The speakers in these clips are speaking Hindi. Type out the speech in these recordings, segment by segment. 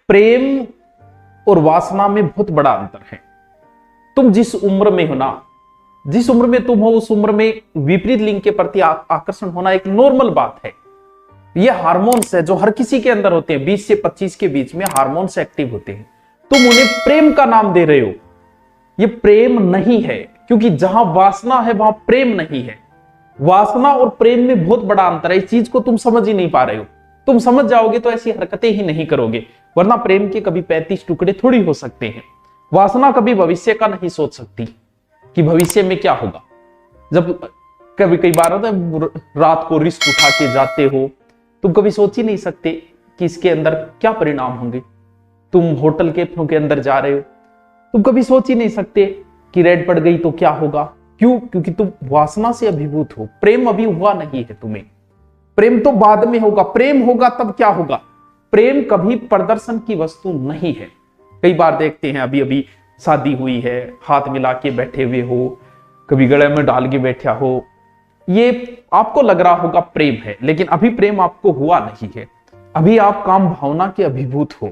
प्रेम और वासना में बहुत बड़ा अंतर है। तुम जिस उम्र में हो ना, जिस उम्र में तुम हो उस उम्र में विपरीत लिंग के प्रति आकर्षण होना एक नॉर्मल बात है। ये हार्मोन्स है जो हर किसी के अंदर होते हैं। 20 से 25 के बीच में हार्मोन्स एक्टिव होते हैं। तुम उन्हें प्रेम का नाम दे रहे हो, ये प्रेम नहीं है, क्योंकि जहां वासना है वहां प्रेम नहीं है। वासना और प्रेम में बहुत बड़ा अंतर है। इस चीज को तुम समझ ही नहीं पा रहे हो। तुम समझ जाओगे तो ऐसी हरकतें ही नहीं करोगे, वरना प्रेम के कभी 35 टुकड़े थोड़ी हो सकते हैं। वासना कभी भविष्य का नहीं सोच सकती कि भविष्य में क्या होगा। जब कभी कई बार होता है रात को रिस्क उठा के जाते हो, तुम कभी सोच ही नहीं सकते कि इसके अंदर क्या परिणाम होंगे। तुम होटल के अंदर जा रहे हो, तुम कभी सोच ही नहीं सकते कि रेड पड़ गई तो क्या होगा। क्यों? क्योंकि तुम वासना से अभिभूत हो। प्रेम अभी हुआ नहीं है तुम्हें। प्रेम तो बाद में होगा। प्रेम होगा तब क्या होगा। प्रेम कभी प्रदर्शन की वस्तु नहीं है। कई बार देखते हैं, अभी अभी शादी हुई है, हाथ मिला के बैठे हुए हो, कभी गले में डाल के बैठा हो, ये आपको लग रहा होगा प्रेम है, लेकिन अभी प्रेम आपको हुआ नहीं है। अभी आप काम भावना के अभिभूत हो।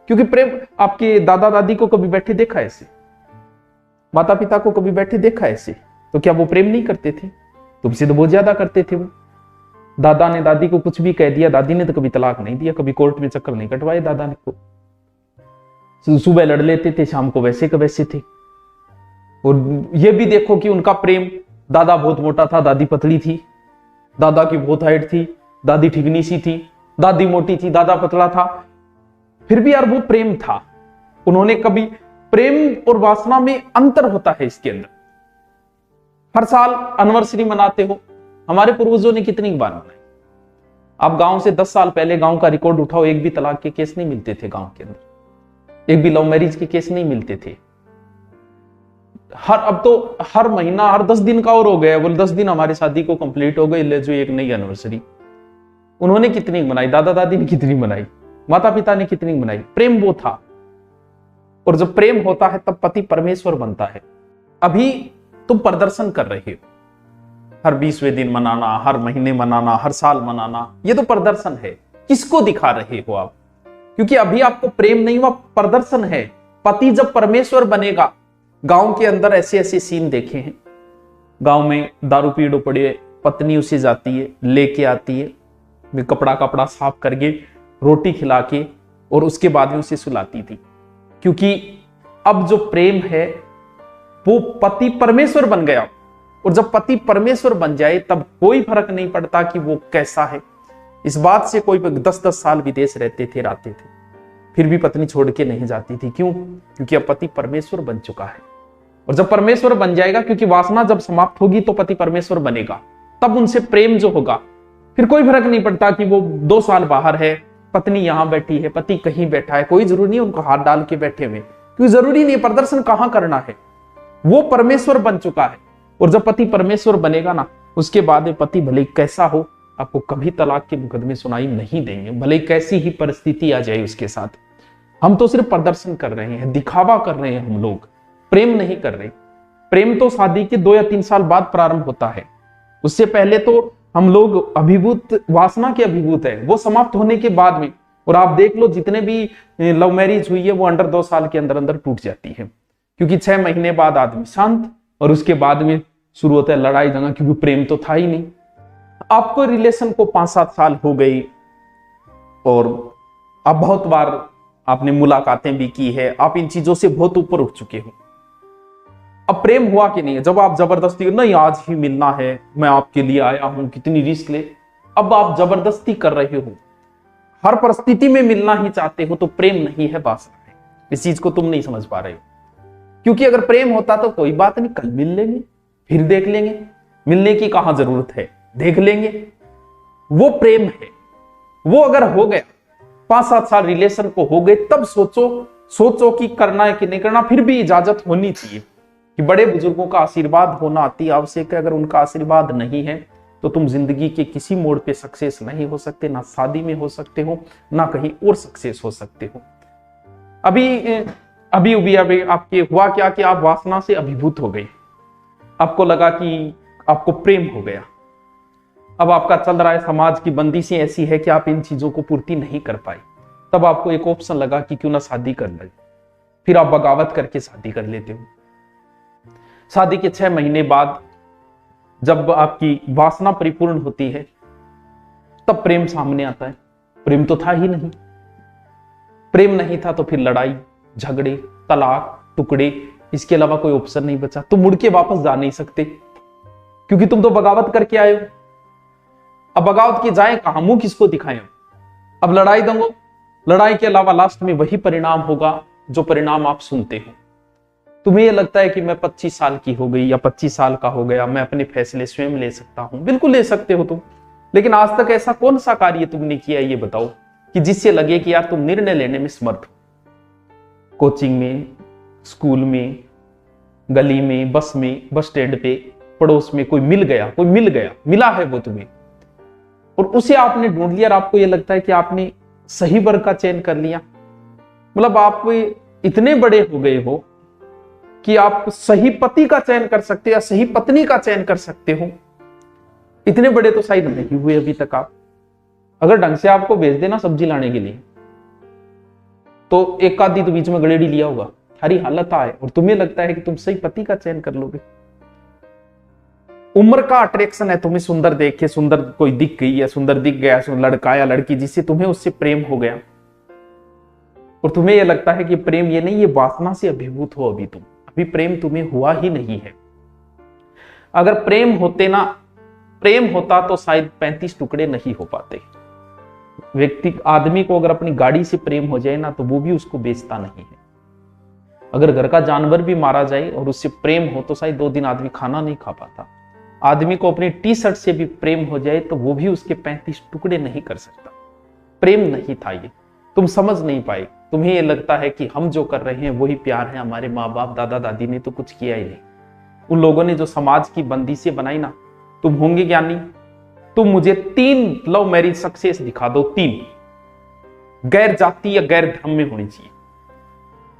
क्योंकि प्रेम, आपके दादा दादी को कभी बैठे देखा ऐसे, माता पिता को कभी बैठे देखा ऐसे, तो क्या वो प्रेम नहीं करते थे? तुमसे तो बहुत ज्यादा करते थे वो। दादा ने दादी को कुछ भी कह दिया, दादी ने तो कभी तलाक नहीं दिया, कभी कोर्ट में चक्कर नहीं कटवाए दादा ने को। सुबह लड़ लेते थे, शाम को वैसे के वैसे थे। और ये भी देखो कि उनका प्रेम, दादा बहुत मोटा था, दादी पतली थी, दादा की बहुत हाइट थी, दादी ठिगनी सी थी, दादी मोटी थी, दादा पतला था, फिर भी यार वो प्रेम था। उन्होंने कभी, प्रेम और वासना में अंतर होता है इसके अंदर। हर साल एनिवर्सरी मनाते हो, हमारे पूर्वजों ने कितनी बार मनाई। आप गांव से 10 साल पहले गांव का रिकॉर्ड उठाओ, एक भी तलाक के केस नहीं मिलते थे गांव के अंदर, एक भी लव मैरिज के केस नहीं मिलते थे। अब तो हर महीना, हर 10 दिन का और हो गया, बोल 10 दिन हमारी शादी को कंप्लीट हो गई, ले जो एक नई एनिवर्सरी। उन्होंने कितनी मनाई, दादा दादी ने कितनी मनाई, माता पिता ने कितनी मनाई। प्रेम वो था। और जब प्रेम होता है तब पति परमेश्वर बनता है। अभी तुम प्रदर्शन कर रहे हो, हर 20वें दिन मनाना, हर महीने मनाना, हर साल मनाना, ये तो प्रदर्शन है। किसको दिखा रहे हो आप? क्योंकि अभी आपको प्रेम नहीं हुआ, प्रदर्शन है। पति जब परमेश्वर बनेगा, गांव के अंदर ऐसे ऐसे सीन देखे हैं। गांव में दारू पीड़ो पड़े, पत्नी उसे जाती है, लेके आती है, कपड़ा साफ करके, रोटी खिला के, और उसके बाद में उसे सुलाती थी। क्योंकि अब जो प्रेम है वो पति परमेश्वर बन गया। और जब पति परमेश्वर बन जाए तब कोई फर्क नहीं पड़ता कि वो कैसा है। इस बात से कोई 10-10 साल विदेश रहते थे, रहते थे, फिर भी पत्नी छोड़ के नहीं जाती थी। क्यों? क्योंकि अब पति परमेश्वर बन चुका है। और जब परमेश्वर बन जाएगा, क्योंकि वासना जब समाप्त होगी तो पति परमेश्वर बनेगा, तब उनसे प्रेम जो होगा, फिर कोई फर्क नहीं पड़ता कि वो 2 साल बाहर है, पत्नी यहां बैठी है, पति कहीं बैठा है, कोई जरूरी नहीं उनको हाथ डाल के बैठे हुए, क्योंकि जरूरी नहीं प्रदर्शन कहां करना है, वो परमेश्वर बन चुका है। और जब पति परमेश्वर बनेगा ना, उसके बाद में पति भले कैसा हो, आपको कभी तलाक के मुकदमे सुनाई नहीं देंगे, भले कैसी ही परिस्थिति आ जाए उसके साथ। हम तो सिर्फ प्रदर्शन कर रहे हैं, दिखावा कर रहे हैं, हम लोग प्रेम नहीं कर रहे। प्रेम तो शादी के 2 या 3 साल बाद प्रारंभ होता है। उससे पहले तो हम लोग अभिभूत, वासना के अभिभूत है, वो समाप्त होने के बाद में। और आप देख लो, जितने भी लव मैरिज हुई है वो अंडर 2 साल के अंदर अंदर टूट जाती है। क्योंकि 6 महीने बाद आदमी शांत, और उसके बाद में शुरू होता है लड़ाई झगड़ा, क्योंकि प्रेम तो था ही नहीं। आपको रिलेशन को 5-7 साल हो गई, और अब बहुत बार आपने मुलाकातें भी की है, आप इन चीजों से बहुत ऊपर उठ चुके हो। अब प्रेम हुआ कि नहीं? जब आप जबरदस्ती, नहीं आज ही मिलना है, मैं आपके लिए आया हूं, कितनी रिस्क ले, अब आप जबरदस्ती कर रहे हो, हर परिस्थिति में मिलना ही चाहते हो, तो प्रेम नहीं है, वासना है। इस चीज को तुम नहीं समझ पा रहे हो। क्योंकि अगर प्रेम होता तो कोई बात नहीं, कल मिल लेंगे, फिर देख लेंगे, मिलने की कहां जरूरत है, देख लेंगे, वो प्रेम है। वो अगर हो गया, 5-7 साल रिलेशन को हो गए, तब सोचो कि करना है कि नहीं करना। फिर भी इजाजत होनी चाहिए कि बड़े बुजुर्गों का आशीर्वाद होना अति आवश्यक है। अगर उनका आशीर्वाद नहीं है तो तुम जिंदगी के किसी मोड़ पे सक्सेस नहीं हो सकते, ना शादी में हो सकते हो, ना कहीं और सक्सेस हो सकते हो। अभी आपके हुआ क्या कि आप वासना से अभिभूत हो गए, आपको लगा कि आपको प्रेम हो गया। अब आपका चल रहा है, समाज की बंदिशें ऐसी है कि आप इन चीजों को पूर्ति नहीं कर पाए, तब आपको एक ऑप्शन लगा कि क्यों ना शादी कर ले, फिर आप बगावत करके शादी कर लेते हो। शादी के 6 महीने बाद जब आपकी वासना परिपूर्ण होती है तब प्रेम सामने आता है। प्रेम तो था ही नहीं, प्रेम नहीं था तो फिर लड़ाई झगड़े तलाक टुकड़े, इसके अलावा कोई ऑप्शन नहीं बचा। तुम मुड़ के वापस जा नहीं सकते क्योंकि तुम तो बगावत करके आए हो। अब बगावत की जाए कहां, मुंह किसको दिखाएं? अब लड़ाई दंगो, लड़ाई के अलावा लास्ट में वही परिणाम होगा जो परिणाम आप सुनते हो। तुम्हें यह लगता है कि मैं 25 साल की हो गई या 25 साल का हो गया, मैं अपने फैसले स्वयं ले सकता हूं। बिल्कुल ले सकते हो तुम, लेकिन आज तक ऐसा कौन सा कार्य तुमने किया ये बताओ कि जिससे लगे कि यार तुम निर्णय लेने में समर्थ हो। कोचिंग में, स्कूल में, गली में, बस में, बस स्टैंड पे, पड़ोस में कोई मिल गया, मिला है वो तुम्हें और उसे आपने ढूंढ लिया और आपको यह लगता है कि आपने सही वर्ग का चयन कर लिया। मतलब आप इतने बड़े हो गए हो कि आप सही पति का चयन कर सकते हो या सही पत्नी का चयन कर सकते हो। इतने बड़े तो शायद नहीं हुए अभी तक आप। अगर ढंग से आपको भेज देना सब्जी लाने के लिए तो एक आधी तो बीच में गलेड़ी लिया होगा, हरी हालत आए और तुम्हें लगता है कि तुम सही पति का चयन कर लोगे। उम्र का अट्रैक्शन है, तुम्हें सुंदर देख के, सुंदर कोई दिख गई या सुंदर दिख गया लड़का या लड़की जिससे तुम्हें उससे प्रेम हो गया और तुम्हें यह लगता है कि प्रेम ये नहीं, ये वासना से अभिभूत हो। अभी प्रेम तुम्हें हुआ ही नहीं है। अगर प्रेम होता तो शायद 35 टुकड़े नहीं हो पाते। आदमी को अगर अपनी गाड़ी से प्रेम हो जाए ना तो वो भी उसको बेचता नहीं है। अगर घर का जानवर भी मारा जाए और उससे प्रेम हो तो शायद 2 दिन आदमी खाना नहीं खा पाता। आदमी को अपनी टी शर्ट से भी प्रेम हो जाए तो वो भी उसके 35 टुकड़े नहीं कर सकता। प्रेम नहीं था ये, तुम समझ नहीं पाए। तुम्हें ये लगता है कि हम जो कर रहे हैं वही प्यार है, हमारे माँ बाप दादा दादी ने तो कुछ किया ही नहीं। उन लोगों ने जो समाज की बंदिशें बनाई ना, तुम होंगे ज्ञानी। तुम मुझे 3 लव मैरिज सक्सेस दिखा दो, 3 गैर जाति या गैर धर्म में होनी चाहिए।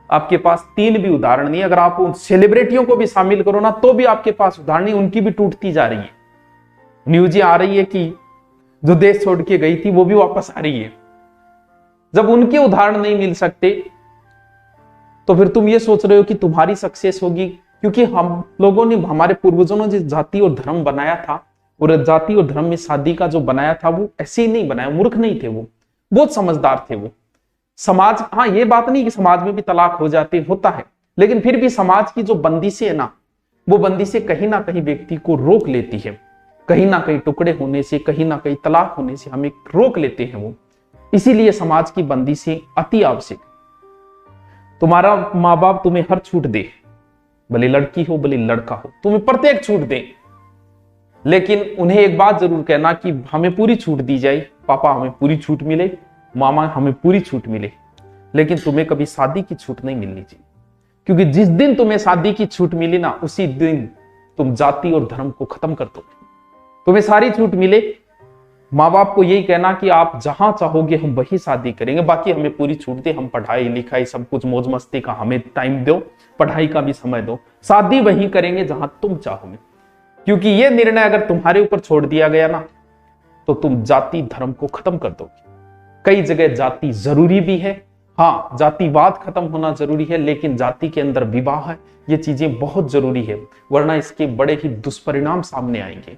आपके पास 3 भी उदाहरण नहीं। अगर आप उन सेलिब्रिटियों को भी शामिल करो ना तो भी आपके पास उदाहरण नहीं, उनकी भी टूटती जा रही है। न्यूज़ आ रही है कि जो देश छोड़ के गई थी वो भी वापस आ रही है। जब उनके उदाहरण नहीं मिल सकते तो फिर तुम ये सोच रहे हो कि तुम्हारी सक्सेस होगी, क्योंकि हम लोगों ने, हमारे पूर्वजों ने जिस जाति और धर्म बनाया था और जाति और धर्म में शादी का जो बनाया था वो ऐसे ही नहीं बनाया। मूर्ख नहीं थे वो, बहुत समझदार थे वो। समाज, हाँ ये बात नहीं कि समाज में भी तलाक हो जाते, होता है, लेकिन फिर भी समाज की जो बंदिशें है ना, वो बंदिशें कहीं ना कहीं व्यक्ति को रोक लेती है। कहीं ना कहीं टुकड़े होने से, कहीं ना कहीं तलाक होने से हमें रोक लेते हैं वो। इसीलिए समाज की बंदिशें अति आवश्यक। तुम्हारा माँ बाप तुम्हें हर छूट दे, भले लड़की हो भले लड़का हो, तुम्हें प्रत्येक छूट दे, लेकिन उन्हें एक बात जरूर कहना कि हमें पूरी छूट दी जाए, पापा हमें पूरी छूट मिले, मामा हमें पूरी छूट मिले, लेकिन तुम्हें कभी शादी की छूट नहीं मिलनी चाहिए। क्योंकि जिस दिन तुम्हें शादी की छूट मिली ना, उसी दिन तुम जाति और धर्म को खत्म कर दोगे। तुम्हें सारी छूट मिले, माँ बाप को यही कहना कि आप जहां चाहोगे हम वही शादी करेंगे, बाकी हमें पूरी छूट दे, हम पढ़ाई लिखाई सब कुछ मौज मस्ती का हमें टाइम दो, पढ़ाई का भी समय दो, शादी वही करेंगे जहां तुम चाहोगे। क्योंकि ये निर्णय अगर तुम्हारे ऊपर छोड़ दिया गया ना तो तुम जाति धर्म को खत्म कर दोगे। कई जगह जाति जरूरी भी है, हाँ जातिवाद खत्म होना जरूरी है, लेकिन जाति के अंदर विवाह है, ये चीजें बहुत जरूरी है, वरना इसके बड़े ही दुष्परिणाम सामने आएंगे।